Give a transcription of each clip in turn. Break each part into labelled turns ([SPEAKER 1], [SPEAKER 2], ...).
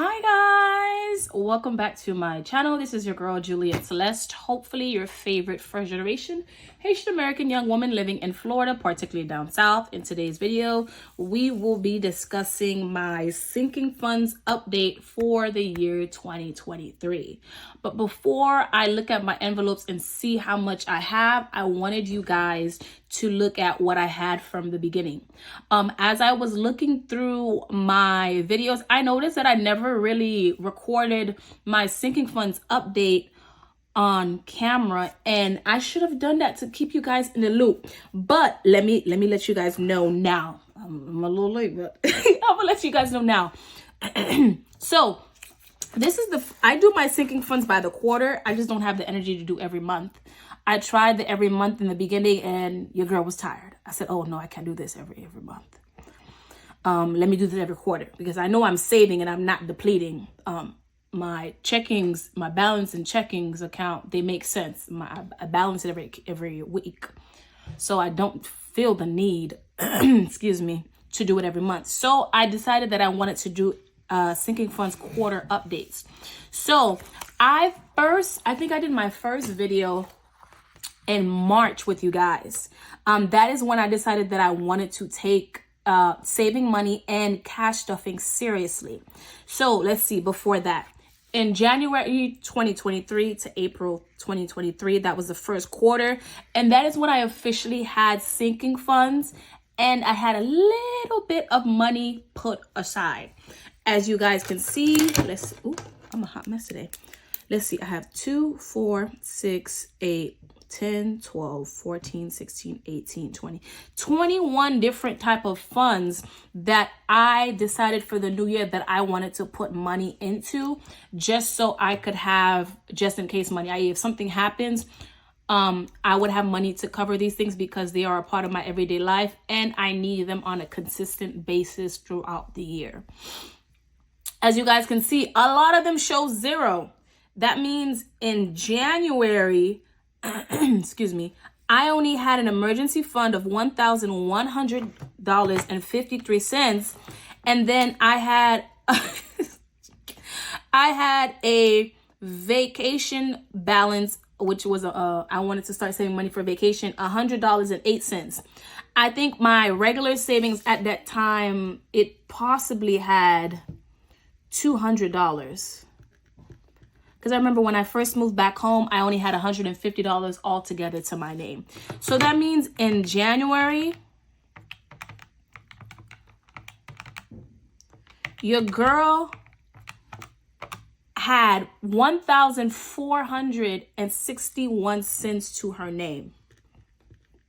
[SPEAKER 1] Hi guys, welcome back to my channel. This is your girl Juliet Celeste, hopefully your favorite first generation Haitian American young woman living in Florida, particularly down south. In today's video, we will be discussing my sinking funds update for the year 2023. But before I look at my envelopes and see how much I have, I wanted you guys to look at what I had from the beginning. As I was looking through my videos, I noticed that I never really recorded my sinking funds update on camera, and I should have done that to keep you guys in the loop. But let me let you guys know now. I'm a little late, but I'm gonna let you guys know now. So this is I do my sinking funds by the quarter. I just don't have the energy to do every month. I tried the every month in the beginning and your girl was tired. I said, oh no, I can't do this every month. Let me do this every quarter because I know I'm saving and I'm not depleting. My checkings, my balance and checkings account, they make sense. I balance it every week. So I don't feel the need, excuse me, to do it every month. So I decided that I wanted to do sinking funds quarter updates. So I think I did my first video in March with you guys. That is when I decided that I wanted to take saving money and cash stuffing seriously. So let's see, before that, in January 2023 to April 2023, that was the first quarter. And that is when I officially had sinking funds and I had a little bit of money put aside. As you guys can see, I'm a hot mess today. Let's see, I have 2, 4, 6, 8, 10, 12, 14, 16, 18, 20, 21 different type of funds that I decided for the new year that I wanted to put money into just so I could have just in case money. If something happens, I would have money to cover these things because they are a part of my everyday life and I need them on a consistent basis throughout the year. As you guys can see, a lot of them show zero. That means in January, excuse me, I only had an emergency fund of $1,100.53, and then I had a vacation balance, which was I wanted to start saving money for vacation, $100.08. I think my regular savings at that time, it possibly had $200. Because I remember when I first moved back home, I only had $150 altogether to my name. So that means in January, your girl had $1,461 to her name.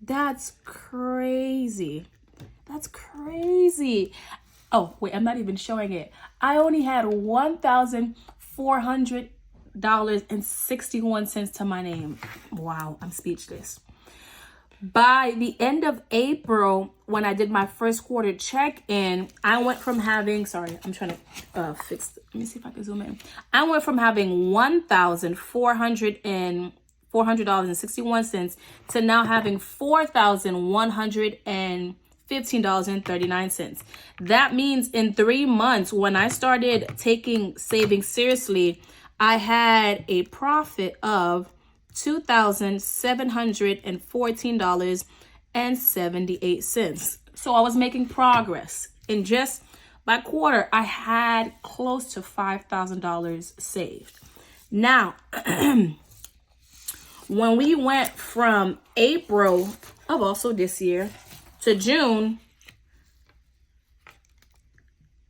[SPEAKER 1] That's crazy. That's crazy. Oh, wait, I'm not even showing it. I only had $1,400.61 to my name. Wow, I'm speechless. By the end of April, when I did my first quarter check-in, I went from having, I'm trying to let me see if I can zoom in. I went from having $1,400.61 to now having $4,115.39. That means in 3 months, when I started taking savings seriously, I had a profit of $2,714.78. So I was making progress. In just by quarter, I had close to $5,000 saved. Now, when we went from April of also this year to June,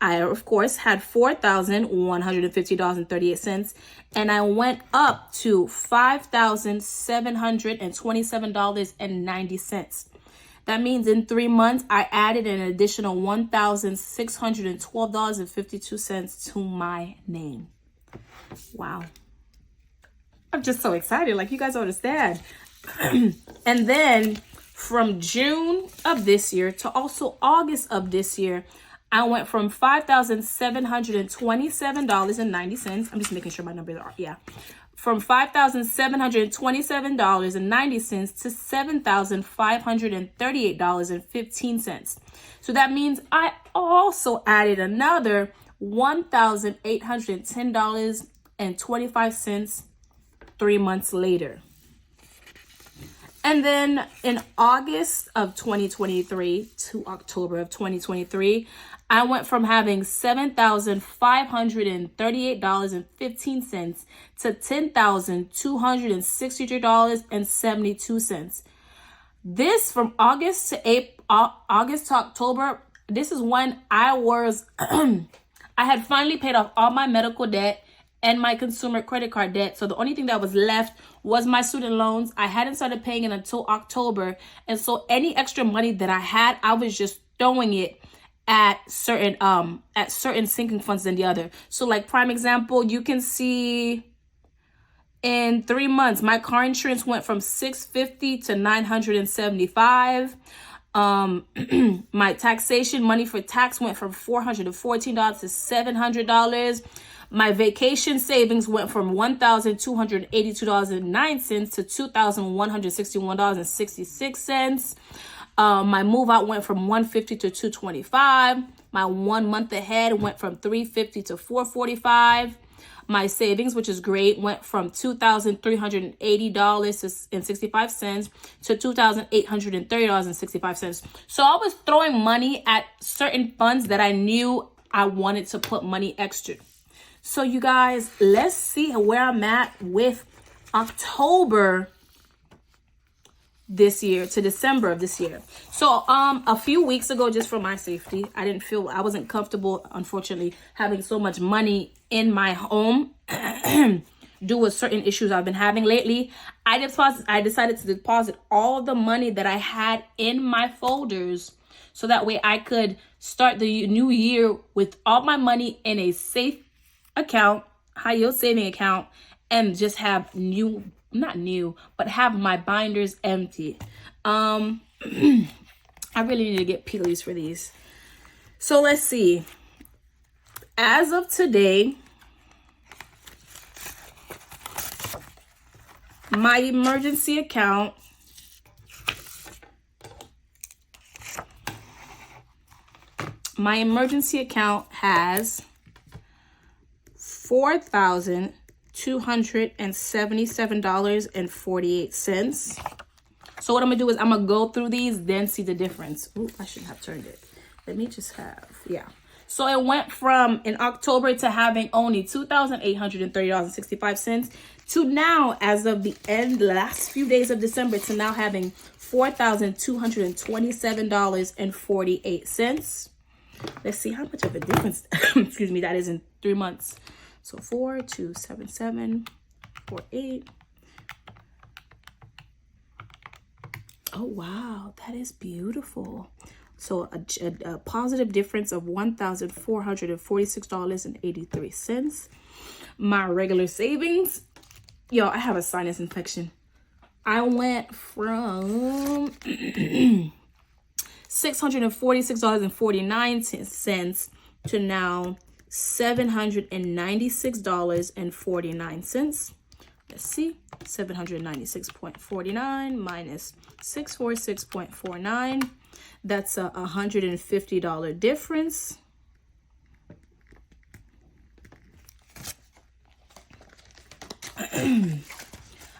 [SPEAKER 1] I, of course, had $4,150.38, and I went up to $5,727.90. That means in 3 months, I added an additional $1,612.52 to my name. Wow. I'm just so excited. Like, you guys don't understand. And then from June of this year to also August of this year, I went from $5,727.90. I'm just making sure my numbers are, yeah. From $5,727.90 to $7,538.15. So that means I also added another $1,810.25 3 months later. And then in August of 2023 to October of 2023, I went from having $7,538.15 to $10,263.72. This from August to October, this is when I was, I had finally paid off all my medical debt and my consumer credit card debt. So the only thing that was left was my student loans. I hadn't started paying it until October. And so any extra money that I had, I was just throwing it at certain sinking funds than the other. So like prime example, you can see in 3 months, my car insurance went from $650 to $975. My taxation money for tax went from $414 to $700. My vacation savings went from $1,282.09 to $2,161.66. My move out went from $150 to $225. My 1 month ahead went from $350 to $445. My savings, which is great, went from $2,380.65 to $2,830.65. So I was throwing money at certain funds that I knew I wanted to put money extra. So you guys, let's see where I'm at with October this year to December of this year. So a few weeks ago, just for my safety, I wasn't comfortable, unfortunately, having so much money in my home due with certain issues I've been having lately. I decided to deposit all the money that I had in my folders so that way I could start the new year with all my money in a safe account, high yield saving account, and just have have my binders empty. I really need to get peelies for these. So let's see. As of today, my emergency account has $4,277.48. So what I'm gonna do is I'm gonna go through these, then see the difference. Ooh, I shouldn't have turned it. Let me just So it went from in October to having only $2,830.65 to now, as of the last few days of December, to now having $4,227.48. Let's see how much of a difference, excuse me, that is in 3 months. So 4,277.48. Oh, wow, that is beautiful. So a positive difference of $1,446.83. My regular savings, I have a sinus infection. I went from $646.49 to now $796.49. Let's see, 796.49 minus 646.49. That's a $150 difference.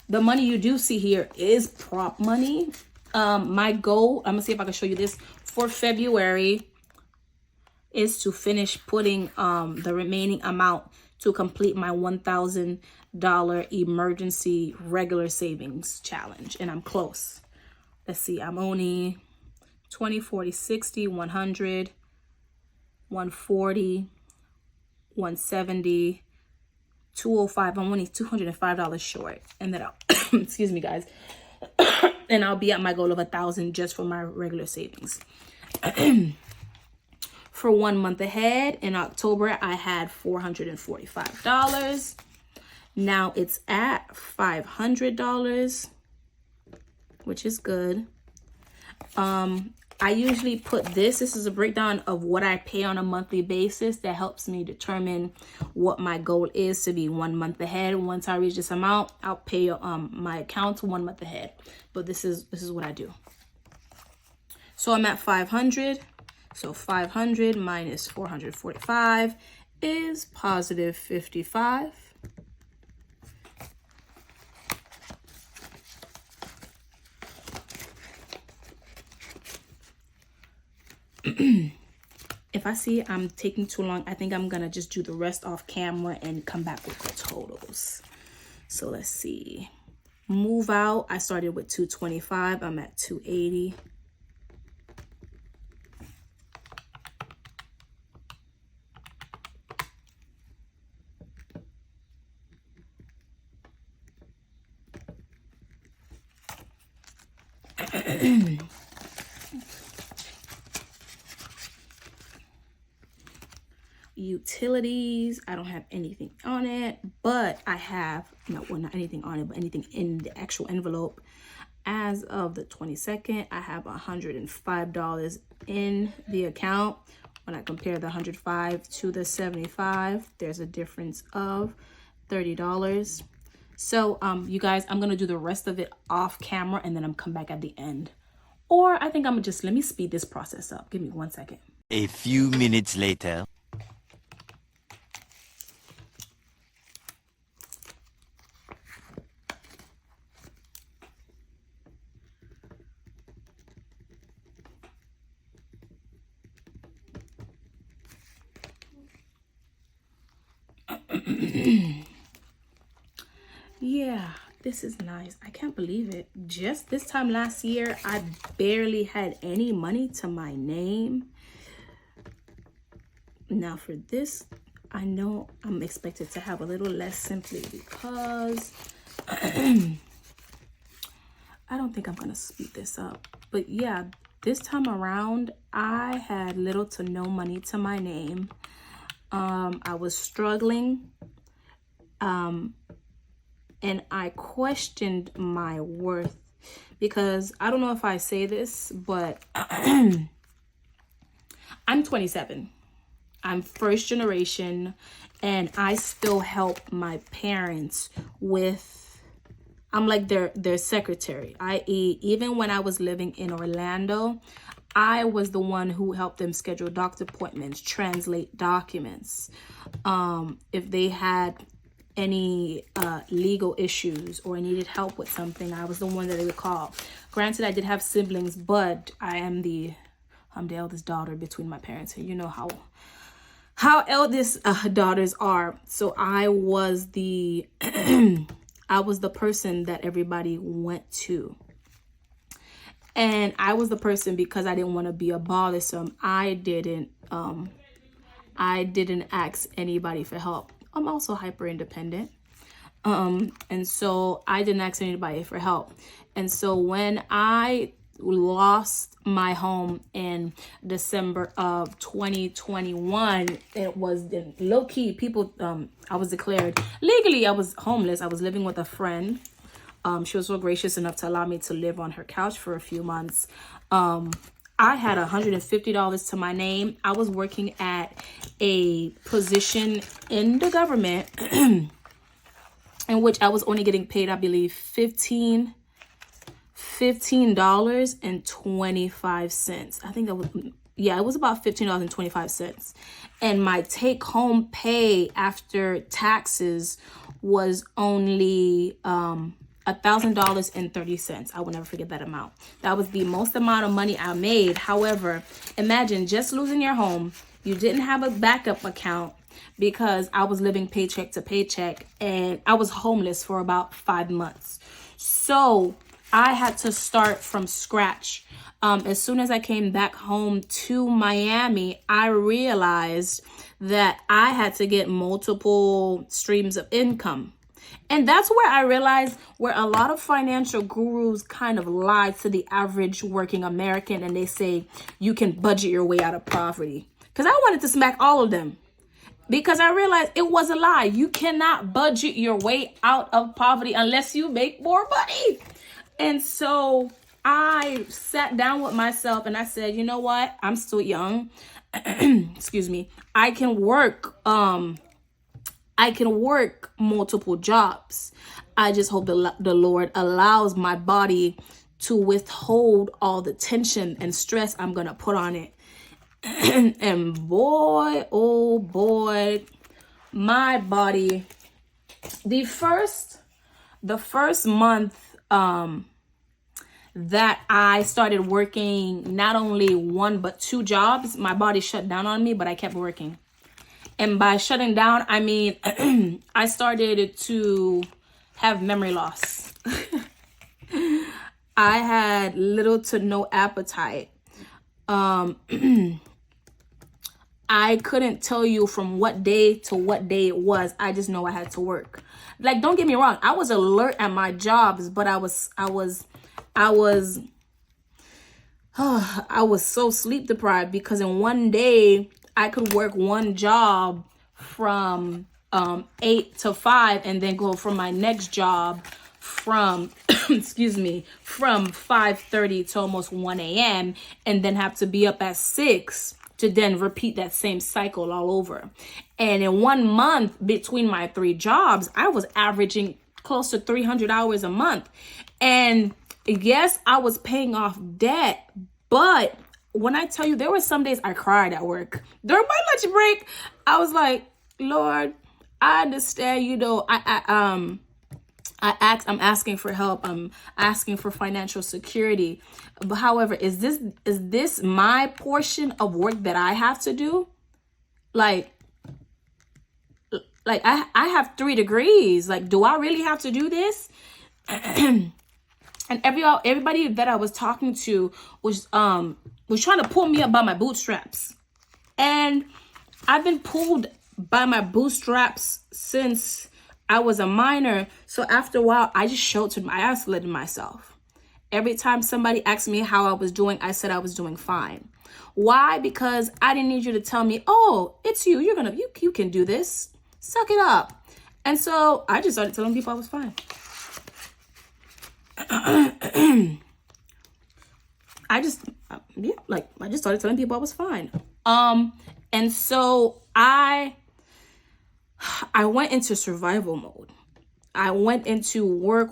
[SPEAKER 1] The money you do see here is prop money. My goal, I'm gonna see if I can show you this, for February is to finish putting the remaining amount to complete my $1,000 emergency regular savings challenge, and I'm close. Let's see, I'm only 20, 40, 60, 100, 140, 170, 205. I'm only $205 short, and then I'll excuse me guys, and I'll be at my goal of 1,000 just for my regular savings. For 1 month ahead, in October, I had $445. Now it's at $500, which is good. I usually put this is a breakdown of what I pay on a monthly basis that helps me determine what my goal is to be 1 month ahead. Once I reach this amount, I'll pay my account 1 month ahead. But this is what I do. So I'm at 500. So 500 minus 445 is positive 55. If I see I'm taking too long, I think I'm gonna just do the rest off camera and come back with the totals. So let's see. Move out, I started with 225. I'm at 280. Utilities, I don't have anything on it, but I have, no, well, not anything on it, but anything in the actual envelope. As of the 22nd, I have $105 in the account. When I compare the 105 to the 75, there's a difference of $30. So you guys, I'm gonna do the rest of it off camera and then I'm come back at the end. Or I think I'm gonna just, let me speed this process up. Give me 1 second.
[SPEAKER 2] A few minutes later.
[SPEAKER 1] Yeah, this is nice. I can't believe it. Just this time last year, I barely had any money to my name. Now for this, I know I'm expected to have a little less simply because I don't think I'm gonna speed this up. But yeah, this time around, I had little to no money to my name. I was struggling. And I questioned my worth because I don't know if I say this, but I'm 27. I'm first generation and I still help my parents with, I'm like their secretary, i.e. even when I was living in Orlando, I was the one who helped them schedule doctor appointments, translate documents. If they had any legal issues or needed help with something, I was the one that they would call. Granted, I did have siblings, but I'm the eldest daughter between my parents, and you know how eldest daughters are. So I was the I was the person that everybody went to. And I was the person, because I didn't want to be a bothersome, I didn't ask anybody for help. I'm also hyper independent. And so I didn't ask anybody for help. And so when I lost my home in December of 2021, it was low key. People, I was declared legally, I was homeless. I was living with a friend. She was so gracious enough to allow me to live on her couch for a few months. I had $150 to my name. I was working at a position in the government in which I was only getting paid, I believe, $15.25. I think that was, yeah, it was about $15.25. And my take home pay after taxes was only $1,000.30. I will never forget that amount. That was the most amount of money I made. However, imagine just losing your home. You didn't have a backup account because I was living paycheck to paycheck and I was homeless for about 5 months. So I had to start from scratch. As soon as I came back home to Miami, I realized that I had to get multiple streams of income. And that's where I realized where a lot of financial gurus kind of lie to the average working American, and they say you can budget your way out of poverty. Because I wanted to smack all of them. Because I realized it was a lie. You cannot budget your way out of poverty unless you make more money. And so I sat down with myself and I said, you know what? I'm still young. Excuse me. I can work multiple jobs. I just hope the Lord allows my body to withhold all the tension and stress I'm going to put on it. And boy, oh boy, my body, the first month that I started working not only one but two jobs, my body shut down on me, but I kept working. And by shutting down, I mean I started to have memory loss. I had little to no appetite. I couldn't tell you from what day to what day it was. I just know I had to work. Like, don't get me wrong, I was alert at my jobs, but I was so sleep deprived, because in one day I could work one job from 8 to 5 and then go from my next job from excuse me, from 5:30 to almost 1 a.m. and then have to be up at 6 to then repeat that same cycle all over. And in 1 month between my 3 jobs, I was averaging close to 300 hours a month. And yes, I was paying off debt, but when I tell you, there were some days I cried at work. During my lunch break, I was like, Lord, I understand, you know, I'm asking for help. I'm asking for financial security. But however, is this my portion of work that I have to do? Like I have 3 degrees. Like, do I really have to do this? And everybody that I was talking to was trying to pull me up by my bootstraps. And I've been pulled by my bootstraps since I was a minor. So after a while, I just I isolated myself. Every time somebody asked me how I was doing, I said I was doing fine. Why? Because I didn't need you to tell me, oh, it's you. You can do this. Suck it up. And so I just started telling people I was fine. I just started telling people I was fine. And so I went into survival mode. I went into work,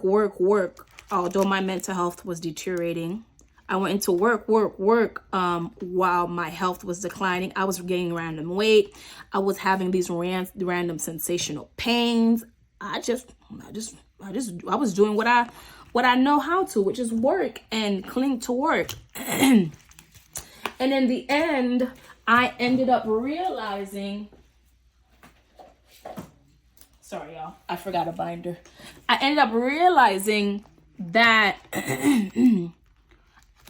[SPEAKER 1] although my mental health was deteriorating. I went into work, while my health was declining. I was gaining random weight. I was having these random sensational pains. I was doing what I know how to, which is work and cling to work. And in the end, I ended up realizing, sorry, y'all, I forgot a binder. I ended up realizing that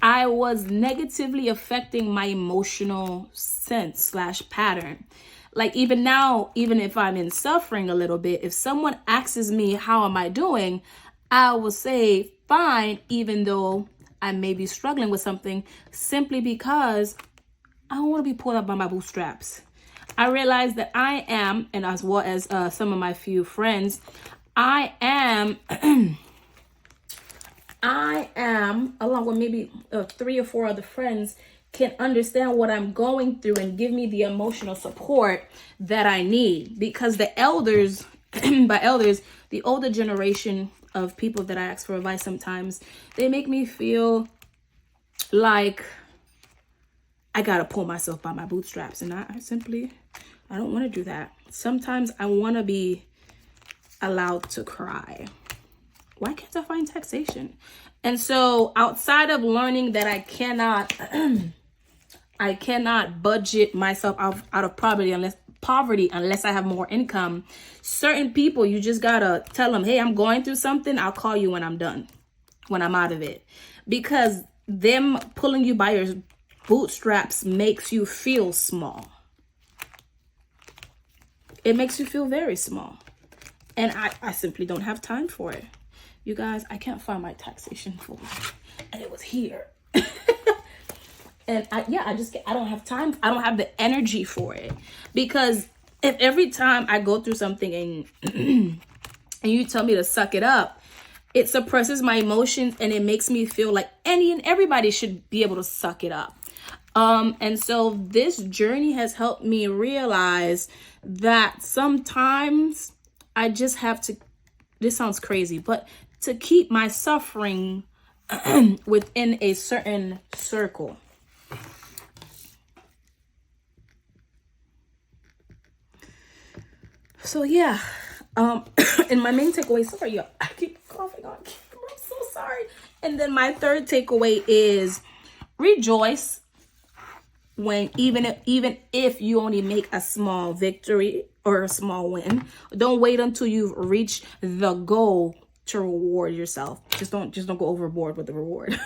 [SPEAKER 1] I was negatively affecting my emotional sense / pattern. Like, even now, even if I'm in suffering a little bit, if someone asks me, how am I doing? I will say fine, even though I may be struggling with something, simply because I don't want to be pulled up by my bootstraps. I realize that I am, and as well as some of my few friends, I am, along with maybe 3 or 4 other friends, can understand what I'm going through and give me the emotional support that I need. Because the elders, by elders, the older generation of people that I ask for advice sometimes, they make me feel like I gotta pull myself by my bootstraps. And I don't want to do that. Sometimes I want to be allowed to cry. Why can't I find taxation? And so outside of learning that I cannot budget myself out of poverty unless I have more income, certain people, you just gotta tell them, hey, I'm going through something. I'll call you when I'm done, when I'm out of it. Because them pulling you by your bootstraps makes you feel small. It makes you feel very small. And I simply don't have time for it. You guys, I can't find my taxation folder. And it was here. And I don't have time. I don't have the energy for it. Because if every time I go through something and you tell me to suck it up, it suppresses my emotions and it makes me feel like any and everybody should be able to suck it up. And so this journey has helped me realize that sometimes I just have to, this sounds crazy, but to keep my suffering within a certain circle. So yeah, and my main takeaway, sorry, y'all, I keep coughing on camera, I'm so sorry. And then my third takeaway is rejoice when even if you only make a small victory or a small win. Don't wait until you've reached the goal to reward yourself. Just don't go overboard with the reward.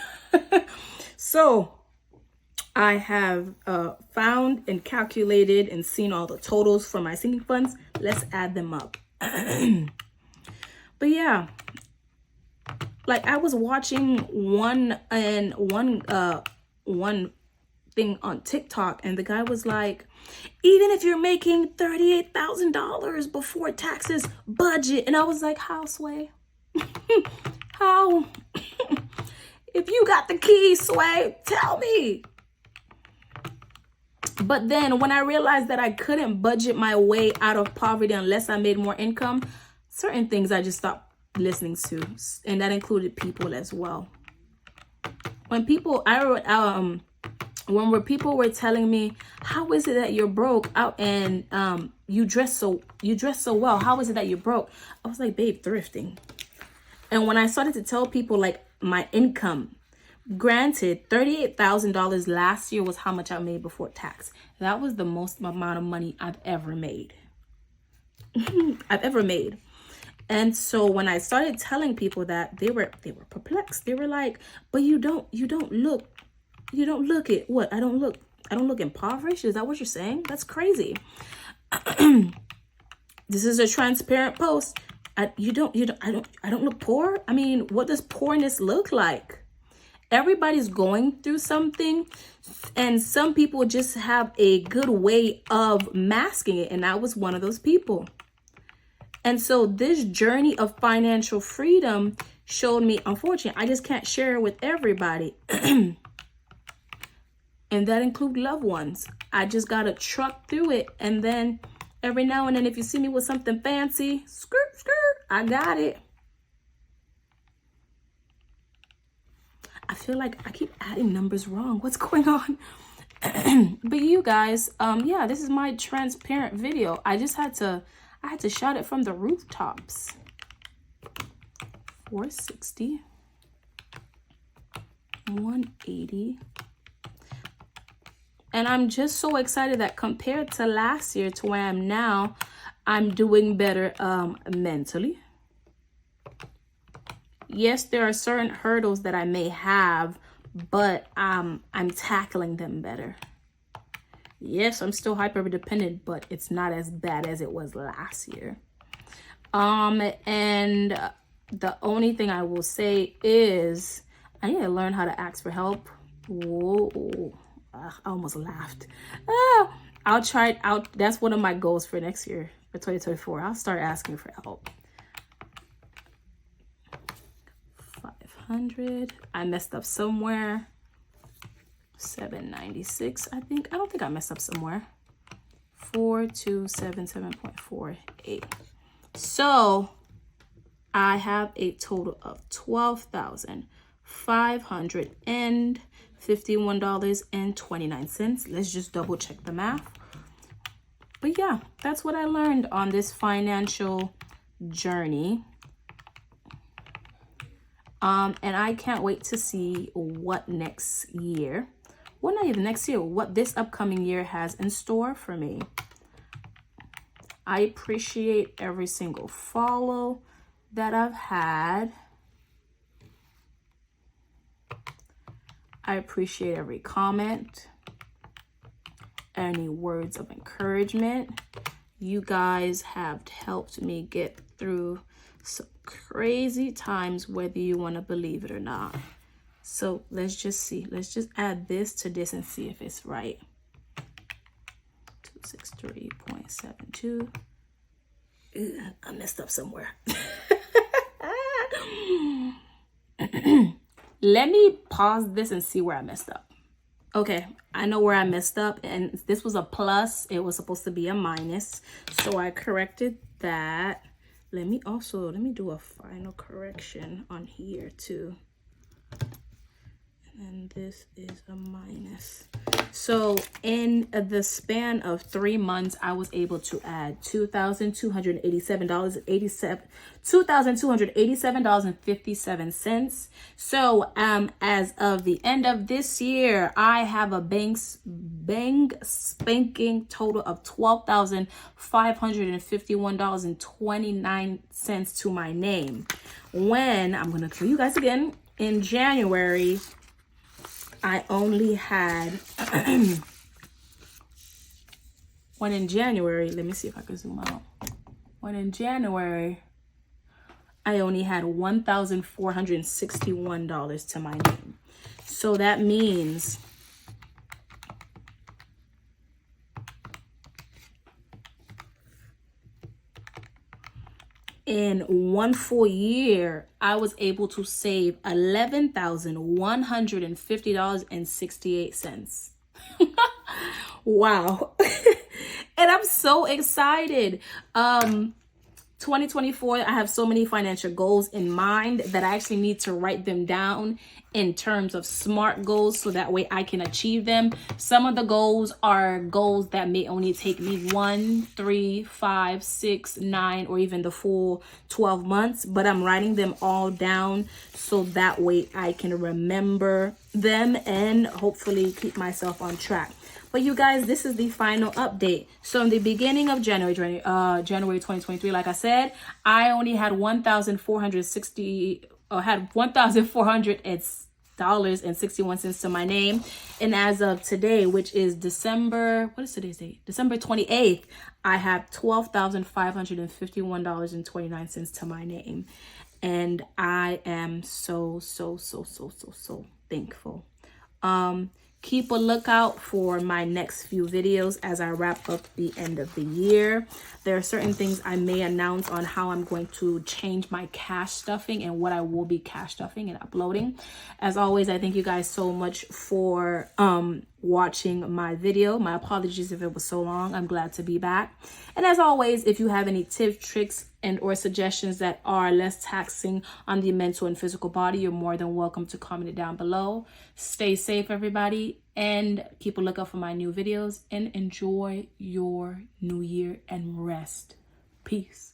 [SPEAKER 1] So I have found and calculated and seen all the totals for my sinking funds. Let's add them up. But yeah, like I was watching one thing on TikTok, and the guy was like, even if you're making $38,000 before taxes, budget. And I was like, how, Sway? How? If you got the key, Sway, tell me. But then when I realized that I couldn't budget my way out of poverty unless I made more income, certain things I just stopped listening to, and that included people as well. When people, when people were telling me, how is it that you're broke out and you dress so well? How is it that you're broke? I was like, babe, thrifting. And when I started to tell people like my income, granted, $38,000 last year was how much I made before tax. That was the most amount of money I've ever made. And so when I started telling people that, they were perplexed. They were like, but you don't look it. What? I don't look impoverished. Is that what you're saying? That's crazy. This is a transparent post. I don't look poor. I mean, what does poorness look like? Everybody's going through something, and some people just have a good way of masking it, and I was one of those people. And so this journey of financial freedom showed me, unfortunately, I just can't share it with everybody. And that includes loved ones. I just gotta truck through it, and then every now and then, if you see me with something fancy, skirt, I got it. I feel like I keep adding numbers wrong. What's going on? But you guys, yeah, this is my transparent video. I had to shout it from the rooftops. 460, 180. And I'm just so excited that compared to last year to where I am now, I'm doing better mentally. Yes, there are certain hurdles that I may have, but I'm tackling them better. Yes, I'm still hyper dependent, but it's not as bad as it was last year. And the only thing I will say is I need to learn how to ask for help. Whoa, I almost laughed. I'll try it out. That's one of my goals for next year, for 2024. I'll start asking for help. 500. I messed up somewhere. 796, I think. I don't think I messed up somewhere. 4277.48. So I have a total of $12,551.29. Let's just double check the math. But yeah, that's what I learned on this financial journey. And I can't wait to see what next year, well, not even next year, what this upcoming year has in store for me. I appreciate every single follow that I've had. I appreciate every comment, any words of encouragement. You guys have helped me get through some crazy times, whether you want to believe it or not. So let's just see. Let's just add this to this and see if it's right. 263.72. I messed up somewhere. Let me pause this and see where I messed up. Okay, I know where I messed up, and this was a plus. It was supposed to be a minus, so I corrected that. Let me do a final correction on here too. And this is a minus. So in the span of 3 months, I was able to add $2,287.57. So as of the end of this year, I have a bang spanking total of $12,551.29 to my name. When I'm gonna show you guys again, in January, I only had when in January, let me see if I can zoom out. When in January, I only had $1,461 to my name. So that means in 1 full year, I was able to save $11,150.68. Wow. And I'm so excited. 2024, I have so many financial goals in mind that I actually need to write them down in terms of SMART goals so that way I can achieve them. Some of the goals are goals that may only take me 1, 3, 5, 6, 9, or even the full 12 months, but I'm writing them all down so that way I can remember them and hopefully keep myself on track. But you guys, this is the final update. So in the beginning of January 2023, like I said, I only had $1,400.61 to my name. And as of today, which is December 28th, I have $12,551.29 to my name. And I am so thankful. Keep a lookout for my next few videos as I wrap up the end of the year. There are certain things I may announce on how I'm going to change my cash stuffing and what I will be cash stuffing and uploading. As always, I thank you guys so much for watching my video. My apologies if it was so long. I'm glad to be back. And as always, if you have any tips, tricks, and or suggestions that are less taxing on the mental and physical body, you're more than welcome to comment it down below. Stay safe, everybody, and keep a lookout for my new videos, and enjoy your new year and rest. Peace.